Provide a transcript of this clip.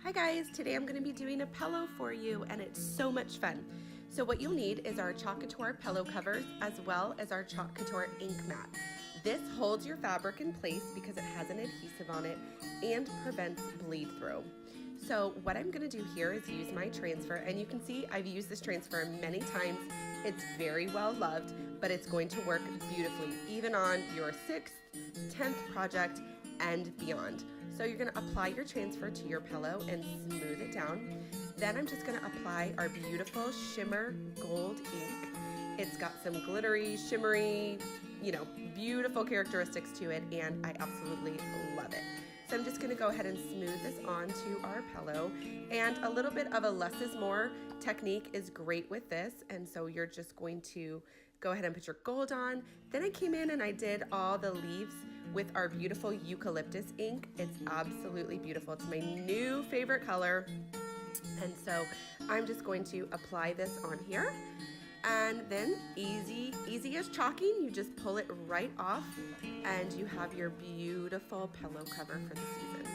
Hi guys, today I'm going to be doing a pillow for you and it's so much fun. So what you'll need is our Couture pillow covers as well as our Couture ink mat. This holds your fabric in place because it has an adhesive on it and prevents bleed through. So what I'm going to do here is use my transfer, and you can see I've used this transfer many times. It's very well loved, but it's going to work beautifully even on your 6th, 10th project and beyond. So you're going to apply your transfer to your pillow and smooth it down. Then I'm just going to apply our beautiful shimmer gold ink. It's got some glittery, shimmery, beautiful characteristics to it, and I absolutely love it. So I'm just going to go ahead and smooth this onto our pillow, and a little bit of a less is more technique is great with this, and so you're just going to go ahead and put your gold on. Then I came in and I did all the leaves with our beautiful eucalyptus ink. It's absolutely beautiful. It's my new favorite color, and so I'm just going to apply this on here. And then easy as chalking, you just pull it right off and you have your beautiful pillow cover for the season.